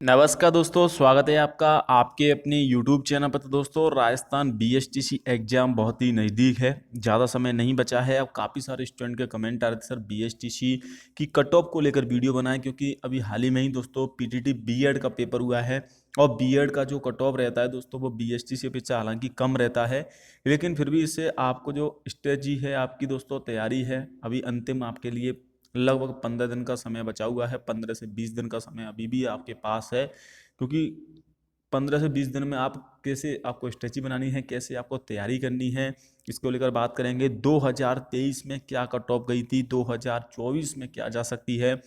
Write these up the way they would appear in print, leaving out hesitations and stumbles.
नमस्कार दोस्तों, स्वागत है आपका आपके अपने YouTube चैनल पर। तो दोस्तों, राजस्थान बीएसटीसी एग्ज़ाम बहुत ही नज़दीक है, ज़्यादा समय नहीं बचा है। अब काफ़ी सारे स्टूडेंट के कमेंट आ रहे थे, सर बीएसटीसी की कट ऑफ को लेकर वीडियो बनाएं, क्योंकि अभी हाल ही में ही दोस्तों पीटीटी बीएड का पेपर हुआ है। और बीएड का जो कट ऑफ रहता है दोस्तों, वो बीएसटीसी अपेक्षा हालांकि कम रहता है, लेकिन फिर भी इससे आपको जो स्ट्रेटजी है आपकी दोस्तों तैयारी है, अभी अंतिम आपके लिए लगभग 15 दिन का समय बचा हुआ है। 15 से 20 दिन का समय अभी भी आपके पास है, क्योंकि 15 से 20 दिन में आप कैसे आपको स्ट्रेटजी बनानी है, कैसे आपको तैयारी करनी है, इसको लेकर बात करेंगे। 2023 में क्या कट ऑफ गई थी, 2024 में क्या जा सकती है,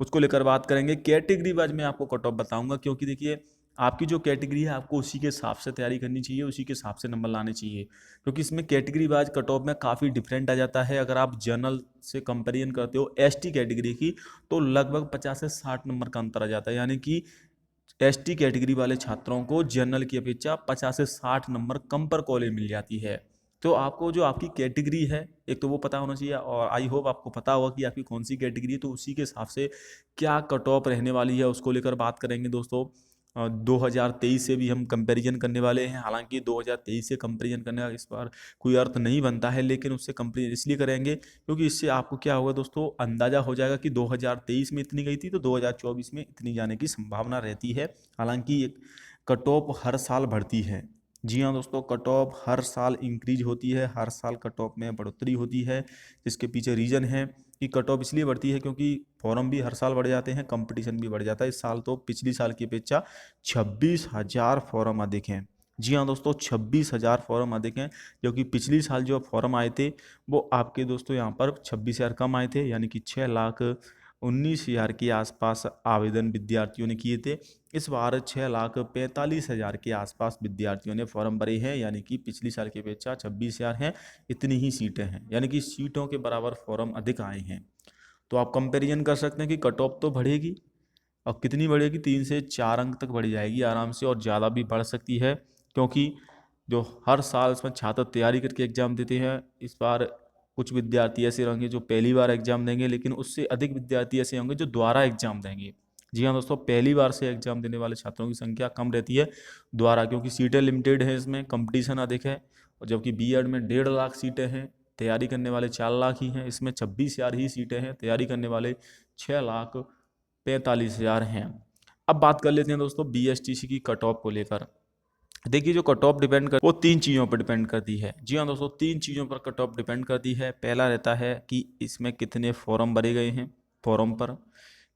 उसको लेकर बात करेंगे। कैटेगरी वाइज में आपको कट ऑफ बताऊंगा, क्योंकि देखिए आपकी जो कैटेगरी है आपको उसी के हिसाब से तैयारी करनी चाहिए, उसी के हिसाब से नंबर लाने चाहिए, क्योंकि इसमें कैटेगरी वाइज कट ऑफ में काफ़ी डिफरेंट आ जाता है। अगर आप जनरल से कंपेरिजन करते हो एसटी कैटेगरी की, तो लगभग 50 से 60 नंबर का अंतर आ जाता है, यानी कि एसटी कैटेगरी वाले छात्रों को जनरल की अपेक्षा 50 से 60 नंबर कम पर कॉलेज मिल जाती है। तो आपको जो आपकी कैटेगरी है एक तो वो पता होना चाहिए, और आई होप आपको पता होगा कि आपकी कौन सी कैटेगरी है, तो उसी के हिसाब से क्या कट ऑफ रहने वाली है उसको लेकर बात करेंगे दोस्तों। 2023 से भी हम कंपैरिजन करने वाले हैं, हालांकि 2023 से कंपैरिजन करने का इस बार कोई अर्थ नहीं बनता है, लेकिन उससे कंपैरिजन इसलिए करेंगे क्योंकि इससे आपको क्या होगा दोस्तों, अंदाजा हो जाएगा कि 2023 में इतनी गई थी तो 2024 में इतनी जाने की संभावना रहती है। हालांकि कट ऑफ हर साल बढ़ती है। जी हाँ दोस्तों, कट ऑफ हर साल इंक्रीज होती है, हर साल कट ऑफ में बढ़ोतरी होती है। जिसके पीछे रीज़न है कि कट ऑफ इसलिए बढ़ती है क्योंकि फॉर्म भी हर साल बढ़ जाते हैं, कंपटीशन भी बढ़ जाता है। इस साल तो पिछली साल की अपेक्षा 26,000 फॉर्म अधिक हैं। जी हाँ दोस्तों, 26,000 फॉर्म अधिक हैं, क्योंकि पिछली साल जो फॉर्म आए थे वो आपके दोस्तों यहाँ पर 26,000 कम आए थे, यानी कि 6,19,000 के आसपास आवेदन विद्यार्थियों ने किए थे। इस बार 6,45,000 के आसपास विद्यार्थियों ने फॉर्म भरे हैं, यानी कि पिछली साल की अपेक्षा 26,000 हैं, इतनी ही सीटें हैं, यानी कि सीटों के बराबर फॉर्म अधिक आए हैं। तो आप कंपैरिजन कर सकते हैं कि कट ऑफ तो बढ़ेगी, और कितनी बढ़ेगी, 3 से 4 अंक तक बढ़ जाएगी आराम से, और ज़्यादा भी बढ़ सकती है, क्योंकि जो हर साल इसमें छात्र तैयारी करके एग्ज़ाम देते हैं, इस बार कुछ विद्यार्थी ऐसे होंगे जो पहली बार एग्ज़ाम देंगे, लेकिन उससे अधिक विद्यार्थी ऐसे होंगे जो दोबारा एग्ज़ाम देंगे। जी हाँ दोस्तों, पहली बार से एग्ज़ाम देने वाले छात्रों की संख्या कम रहती है दोबारा, क्योंकि सीटें लिमिटेड हैं, इसमें कंपटीशन अधिक है। और जबकि बीएड में 1.5 लाख सीटें हैं, तैयारी करने वाले 4 लाख ही हैं, इसमें 26,000 ही सीटें हैं, तैयारी करने वाले 6,45,000 हैं। अब बात कर लेते हैं दोस्तों बीएसटीसी की कट ऑफ को लेकर। देखिए, जो कट ऑफ डिपेंड कर वो 3 चीज़ों पर डिपेंड करती है। जी हाँ दोस्तों, 3 चीज़ों पर कट ऑफ डिपेंड करती है। पहला रहता है कि इसमें कितने फॉर्म भरे गए हैं फॉर्म पर,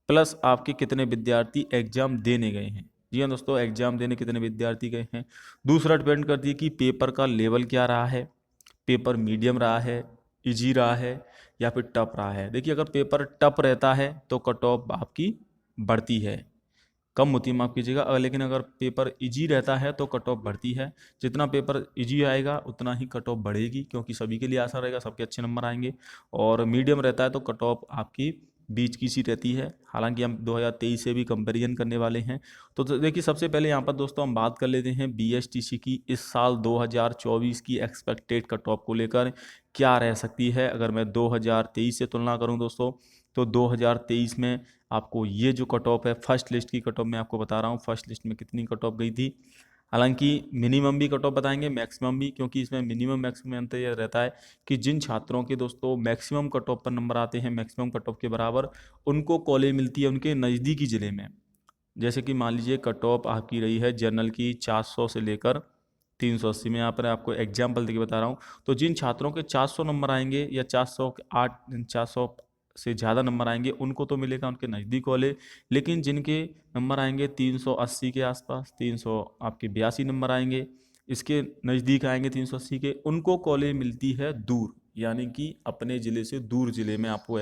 प्लस आपके कितने विद्यार्थी एग्जाम देने गए हैं। जी हाँ दोस्तों, एग्जाम देने कितने विद्यार्थी गए हैं। दूसरा डिपेंड करती है कि पेपर का लेवल क्या रहा है, पेपर मीडियम रहा है, इजी रहा है, या फिर टफ रहा है। देखिए, अगर पेपर टफ रहता है तो कट ऑफ आपकी बढ़ती है, कम होती है, माफ़ कीजिएगा। लेकिन अगर पेपर इजी रहता है तो कट ऑफ बढ़ती है। जितना पेपर इजी आएगा उतना ही कट ऑफ बढ़ेगी, क्योंकि सभी के लिए आसान रहेगा, सबके अच्छे नंबर आएंगे। और मीडियम रहता है तो कट ऑफ आपकी बीच की सी रहती है। हालांकि हम 2023 से भी कंपैरिजन करने वाले हैं। तो देखिए, सबसे पहले यहाँ पर दोस्तों हम बात कर लेते हैं बीएसटीसी की इस साल 2024 की एक्सपेक्टेड कट ऑफ को लेकर क्या रह सकती है। अगर मैं 2023 से तुलना करूँ दोस्तों, तो 2023 में आपको ये जो कट ऑफ है, फर्स्ट लिस्ट की कट ऑफ मैं आपको बता रहा हूँ, फर्स्ट लिस्ट में कितनी कट ऑफ गई थी। हालांकि मिनिमम भी कट ऑफ बताएंगे, मैक्सिमम भी, क्योंकि इसमें मिनिमम मैक्सिमम अंतर यह रहता है कि जिन छात्रों के दोस्तों मैक्सिमम कट ऑफ पर नंबर आते हैं, मैक्सिमम कट ऑफ के बराबर, उनको कॉलेज मिलती है उनके नज़दीकी ज़िले में। जैसे कि मान लीजिए कट ऑफ आपकी रही है जनरल की 400 से लेकर 380 में, यहाँ पर आपको एग्जाम्पल देके बता रहा हूँ। तो जिन छात्रों के 400 नंबर आएंगे या 400 से ज़्यादा नंबर आएंगे, उनको तो मिलेगा उनके नज़दीक कॉलेज। लेकिन जिनके नंबर आएंगे 380 के आसपास, 300 आपके 82 नंबर आएंगे, इसके नज़दीक आएंगे 380 के, उनको कॉलेज मिलती है दूर, यानी कि अपने ज़िले से दूर ज़िले में आपको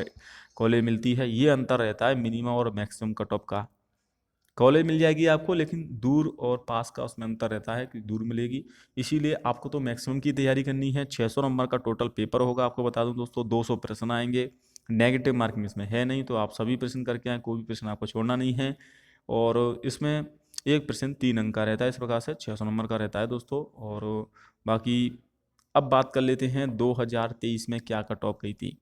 कॉलेज मिलती है। ये अंतर रहता है मिनिमम और मैक्सिमम कट ऑफ का। कॉलेज मिल जाएगी आपको, लेकिन दूर और पास का उसमें अंतर रहता है कि दूर मिलेगी। इसीलिए आपको तो मैक्सिमम की तैयारी करनी है। 600 नंबर का टोटल पेपर होगा, आपको बता दूं दोस्तों, 200 प्रश्न आएंगे। नेगेटिव मार्किंग इसमें है नहीं, तो आप सभी प्रश्न करके आएँ, कोई भी प्रश्न आपको छोड़ना नहीं है। और इसमें एक प्रश्न 3 अंक का रहता है, इस प्रकार से 600 नंबर का रहता है दोस्तों। और बाकी अब बात कर लेते हैं 2023 में क्या कट ऑफ गई थी।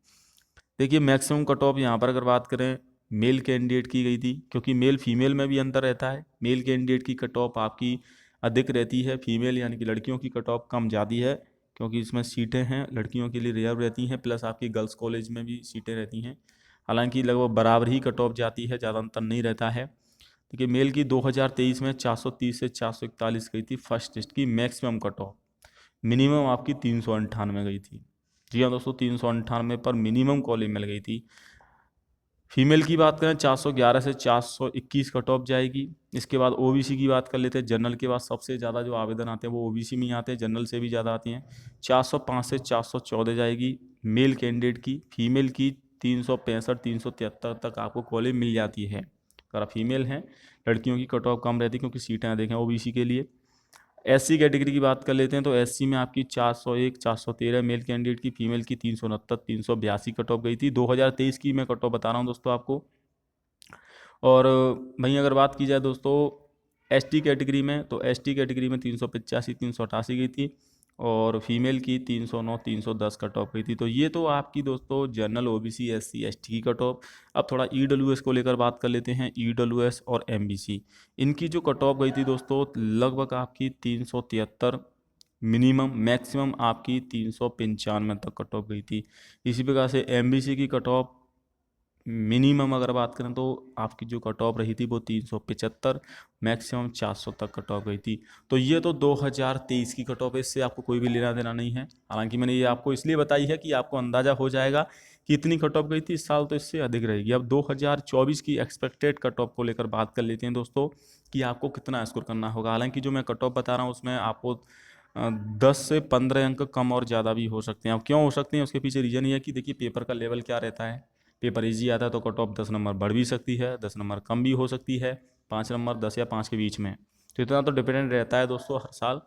देखिए, मैक्सिमम कट ऑफ यहाँ पर अगर बात करें मेल कैंडिडेट की गई थी, क्योंकि मेल फीमेल में भी अंतर रहता है। मेल कैंडिडेट की कट ऑफ आपकी अधिक रहती है, फीमेल यानी कि लड़कियों की कट ऑफ कम जाती है, क्योंकि इसमें सीटें हैं लड़कियों के लिए रिजर्व रहती हैं, प्लस आपकी गर्ल्स कॉलेज में भी सीटें रहती हैं। हालांकि लगभग बराबर ही कट ऑफ जाती है, ज़्यादा अंतर नहीं रहता है। देखिए मेल की 2023 में 430 से 441 गई थी फर्स्ट लिस्ट की मैक्सिमम कट ऑफ, मिनिमम आपकी 398 गई थी। जी हाँ दोस्तों, 398 पर मिनिमम कॉलेज मिल गई थी। फीमेल की बात करें 411 से 421 कट ऑफ जाएगी। इसके बाद ओबीसी की बात कर लेते हैं। जनरल के बाद सबसे ज़्यादा जो आवेदन आते हैं वो ओबीसी में ही आते हैं, जनरल से भी ज़्यादा आती हैं। 405 से 414 जाएगी मेल कैंडिडेट की। फीमेल की 365 373 तक आपको कॉलेज मिल जाती है। अगर आप फीमेल हैं, लड़कियों की कट ऑफ कम रहती है क्योंकि सीटें देखें ओबीसी के लिए। एससी कैटेगरी की बात कर लेते हैं तो एससी में आपकी 401 413 मेल कैंडिडेट की, फीमेल की 369 382 कट ऑफ गई थी। 2023 की मैं कट ऑफ बता रहा हूँ दोस्तों आपको। और वहीं अगर बात की जाए दोस्तों एसटी कैटेगरी में, तो एसटी कैटेगरी में 385 388 गई थी, और फीमेल की 309 310 कट ऑफ गई थी। तो ये तो आपकी दोस्तों जनरल ओबीसी एससी एसटी की कट ऑफ। अब थोड़ा ईडब्ल्यूएस को लेकर बात कर लेते हैं। ईडब्ल्यूएस और एमबीसी, इनकी जो कट ऑफ गई थी दोस्तों लगभग आपकी 373 मिनिमम, मैक्सिमम आपकी 395 तक कट ऑफ गई थी। इसी प्रकार से एमबीसी की कट ऑफ मिनिमम अगर बात करें तो आपकी जो कट ऑफ रही थी वो 375, मैक्सिमम 400 तक कट ऑफ गई थी। तो ये तो 2023 की कट ऑफ है, इससे आपको कोई भी लेना देना नहीं है। हालांकि मैंने ये आपको इसलिए बताई है कि आपको अंदाज़ा हो जाएगा कि इतनी कट ऑफ गई थी, इस साल तो इससे अधिक रहेगी। अब 2024 की एक्सपेक्टेड कट ऑफ को लेकर बात कर लेते हैं दोस्तों कि आपको कितना स्कोर करना होगा। हालांकि जो मैं कट ऑफ बता रहा हूँ उसमें आपको 10 से 15 अंक कम और ज़्यादा भी हो सकते हैं। अब क्यों हो सकते हैं, उसके पीछे रीज़न ये है कि देखिए पेपर का लेवल क्या रहता है। पेपर इजी आता है तो कट ऑफ 10 नंबर बढ़ भी सकती है, 10 नंबर कम भी हो सकती है, 5 नंबर 10 या 5 के बीच में। तो इतना तो डिपेंडेंट रहता है दोस्तों हर साल।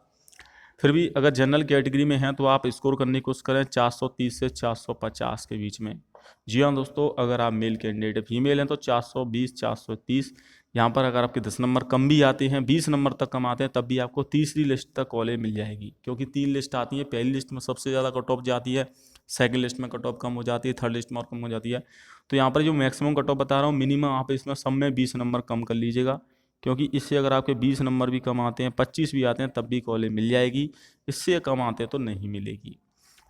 फिर भी अगर जनरल कैटेगरी में हैं तो आप स्कोर करने की कोशिश करें 430 से 450 के बीच में। जी हाँ दोस्तों, अगर आप मेल कैंडिडेट फीमेल हैं तो 420 430। यहाँ पर अगर आपके 10 नंबर कम भी आते हैं, 20 नंबर तक कम आते हैं, तब भी आपको तीसरी लिस्ट तक कॉलेज मिल जाएगी, क्योंकि 3 लिस्ट आती है। पहली लिस्ट में सबसे ज़्यादा कट ऑफ जाती है, सेकंड लिस्ट में कट ऑफ कम हो जाती है, थर्ड लिस्ट में और कम हो जाती है। तो यहाँ पर जो मैक्सिमम कट ऑफ बता रहा हूँ, मिनिमम आप इसमें सब में 20 नंबर कम कर लीजिएगा, क्योंकि इससे अगर आपके 20 नंबर भी कम आते हैं, 25 भी आते हैं, तब भी कॉलेज मिल जाएगी। इससे कम आते हैं तो नहीं मिलेगी।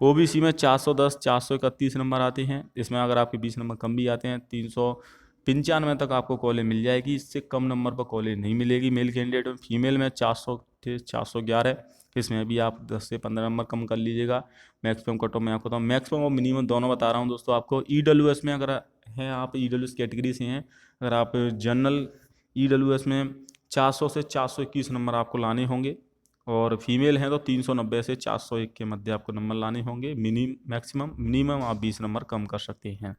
ओबीसी में 410 431 नंबर आते हैं, इसमें अगर आपके 20 नंबर कम भी आते हैं 395 तक आपको कॉलेज मिल जाएगी। इससे कम नंबर पर कॉलेज नहीं मिलेगी। मेल कैंडिडेट में फीमेल में 400 थे 411, इसमें भी आप 10 से 15 नंबर कम कर लीजिएगा। मैक्सिमम कट ऑफ मैं आपको बताऊँ, मैक्सिमम और मिनिमम दोनों बता रहा हूँ दोस्तों आपको। ईडब्ल्यूएस में अगर हैं आप, ईडब्ल्यूएस कैटेगरी से हैं, अगर आप जनरल ईडब्ल्यूएस में 400 से 421 नंबर आपको लाने होंगे, और फीमेल हैं तो 390 से 401 के मध्य आपको नंबर लाने होंगे। मिनिमम आप 20 नंबर कम कर सकते हैं।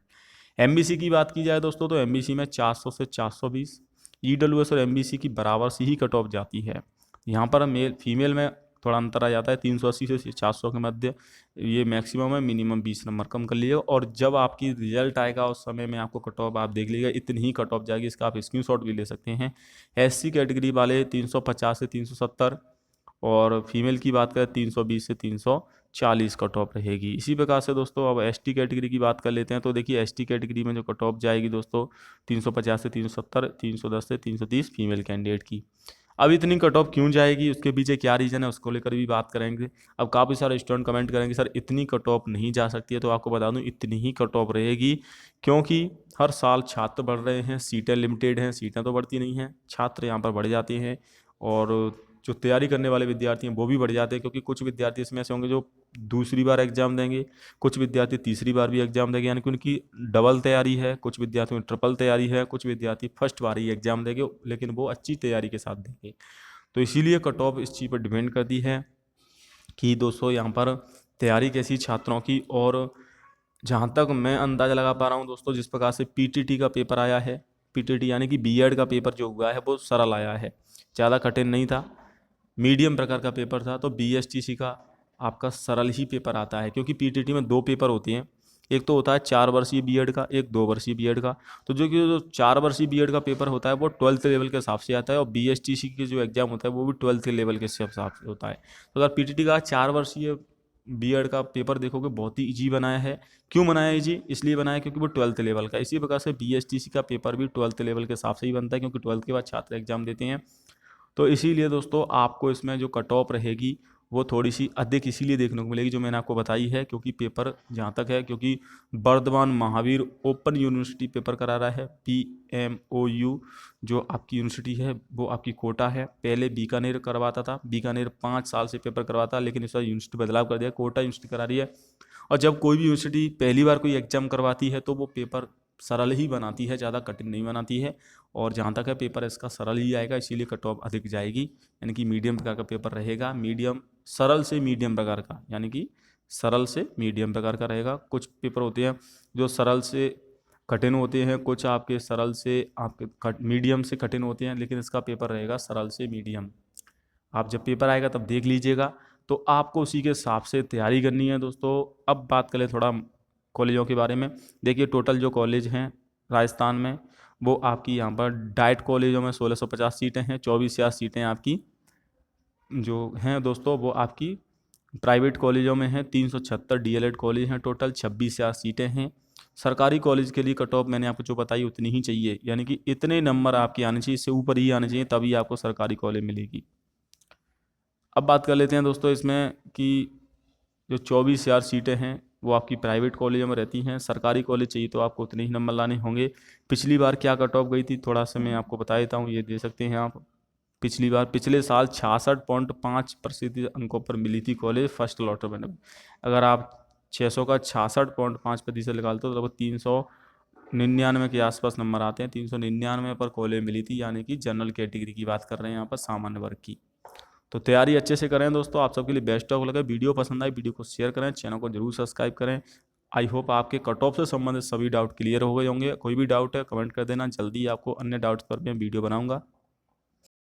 एमबीसी की बात की जाए दोस्तों तो एमबीसी में 400 से 420। ईडब्ल्यूएस और एमबीसी की बराबर सी ही कट ऑफ जाती है। यहाँ पर मेल फीमेल में थोड़ा अंतर आ जाता है, 380 से 400 के मध्य ये मैक्सिमम है। मिनिमम 20 नंबर कम कर लीजिएगा, और जब आपकी रिजल्ट आएगा उस समय में आपको कट ऑफ आप देख लीजिएगा, इतनी ही कट ऑफ जाएगी। इसका आप स्क्रीनशॉट भी ले सकते हैं। एससी कैटेगरी वाले 350 से 370, और फीमेल की बात करें 320 से 340 कट ऑफ रहेगी। इसी प्रकार से दोस्तों अब एसटी कैटेगरी की बात कर लेते हैं। तो देखिए एसटी कैटेगरी में जो कट ऑफ जाएगी दोस्तों 350 से 370, 310 से 330 फीमेल कैंडिडेट की। अब इतनी कट ऑफ क्यों जाएगी, उसके पीछे क्या रीज़न है, उसको लेकर भी बात करेंगे। अब काफ़ी सारे स्टूडेंट कमेंट करेंगे सर इतनी कट ऑफ नहीं जा सकती है, तो आपको बता दूं इतनी ही कट ऑफ रहेगी, क्योंकि हर साल छात्र बढ़ रहे हैं, सीटें लिमिटेड हैं, सीटें तो बढ़ती नहीं हैं, छात्र यहाँ पर बढ़ जाते हैं, और जो तैयारी करने वाले विद्यार्थी हैं वो भी बढ़ जाते हैं, क्योंकि कुछ विद्यार्थी इसमें ऐसे होंगे जो दूसरी बार एग्जाम देंगे, कुछ विद्यार्थी तीसरी बार भी एग्जाम देंगे, यानी कि उनकी डबल तैयारी है। कुछ विद्यार्थियों में ट्रिपल तैयारी है, कुछ विद्यार्थी फर्स्ट बार ही एग्जाम देंगे, लेकिन वो अच्छी तैयारी के साथ देंगे। तो इसीलिए कट ऑफ इस चीज़ पर डिपेंड करती है कि दोस्तों यहाँ पर तैयारी कैसी छात्रों की। और जहाँ तक मैं अंदाज़ा लगा पा रहा हूँ दोस्तों, जिस प्रकार से पीटीटी का पेपर आया है, पीटीटी यानी कि बीएड का पेपर जो हुआ है वो सरल आया है, ज़्यादा कठिन नहीं था, मीडियम प्रकार का पेपर था। तो बीएसटीसी का आपका सरल ही पेपर आता है, क्योंकि पीटीटी में 2 पेपर होते हैं, एक तो होता है 4 वर्षीय बीएड का, एक 2 वर्षीय बीएड का। तो जो 4 वर्षीय बीएड का पेपर होता है वो 12th लेवल के हिसाब से आता है, और बीएसटीसी के जो एग्ज़ाम होता है वो भी 12th लेवल के हिसाब से होता है। तो अगर पीटीटी का 4 वर्षीय बीएड का पेपर देखोगे बहुत ही इजी बनाया है। क्यों बनाया इजी? इसलिए बनाया क्योंकि वो 12th लेवल का। इसी प्रकार से बीएसटीसी का पेपर भी 12th लेवल के हिसाब से ही बनता है, क्योंकि 12th के बाद छात्र एग्जाम देते हैं। तो इसीलिए दोस्तों आपको इसमें जो कट ऑफ रहेगी वो थोड़ी सी अधिक इसीलिए देखने को मिलेगी, जो मैंने आपको बताई है, क्योंकि पेपर जहाँ तक है, क्योंकि Vardhman Mahaveer open university paper करा रहा है। PMOU जो आपकी यूनिवर्सिटी है वो आपकी कोटा है। पहले बीकानेर करवाता था, बीकानेर 5 साल से पेपर करवाता, लेकिन इस बार यूनिवर्सिटी बदलाव कर दिया, कोटा यूनिवर्सिटी करा रही है। और जब कोई भी यूनिवर्सिटी पहली बार कोई एग्जाम करवाती है तो वो पेपर सरल ही बनाती है, ज़्यादा कठिन नहीं बनाती है। और जहाँ तक है पेपर इसका सरल ही आएगा, इसीलिए कट ऑफ अधिक जाएगी। यानी कि मीडियम प्रकार का पेपर रहेगा, मीडियम सरल से मीडियम प्रकार का, यानी कि सरल से मीडियम प्रकार का रहेगा। कुछ पेपर होते हैं जो सरल से कठिन होते हैं, कुछ आपके सरल से आपके मीडियम से कठिन होते हैं, लेकिन इसका पेपर रहेगा सरल से मीडियम। आप जब पेपर आएगा तब देख लीजिएगा, तो आपको उसी के हिसाब से तैयारी करनी है दोस्तों। अब बात करें थोड़ा कॉलेजों के बारे में। देखिए टोटल जो कॉलेज हैं राजस्थान में, वो आपकी यहाँ पर डाइट कॉलेजों में 1650 सीटें हैं, 24 सीटें आपकी जो हैं दोस्तों वो आपकी प्राइवेट कॉलेजों में हैं। 376 डीएलएड कॉलेज हैं, टोटल 26 सीटें हैं। सरकारी कॉलेज के लिए कट ऑफ मैंने आपको जो बताई उतनी ही चाहिए, यानी कि इतने नंबर आपके आने चाहिए, इससे ऊपर ही आने चाहिए, तभी आपको सरकारी कॉलेज मिलेगी। अब बात कर लेते हैं दोस्तों इसमें कि जो 24,000 सीटें हैं वो आपकी प्राइवेट कॉलेजों में रहती हैं। सरकारी कॉलेज चाहिए तो आपको उतने ही नंबर लाने होंगे। पिछली बार क्या कट ऑफ गई थी थोड़ा सा मैं आपको बता देता हूँ, ये दे सकते हैं आप। पिछले साल 66.5% अंकों पर मिली थी कॉलेज फर्स्ट लॉटर में। अगर आप 600 का 66.5% निकालते हो तो लगभग 399 के आसपास नंबर आते हैं। 399 पर कॉलेज मिली थी, यानी कि जनरल कैटेगरी की बात कर रहे हैं यहाँ पर, सामान्य वर्ग की। तो तैयारी अच्छे से करें दोस्तों। आप सबके लिए बेस्ट ऑफ लगे। वीडियो पसंद आई वीडियो को शेयर करें, चैनल को जरूर सब्सक्राइब करें। आई होप आपके कट ऑफ से संबंधित सभी डाउट क्लियर हो गए होंगे। कोई भी डाउट है कमेंट कर देना, जल्दी आपको अन्य डाउट्स पर भी मैं वीडियो बनाऊंगा।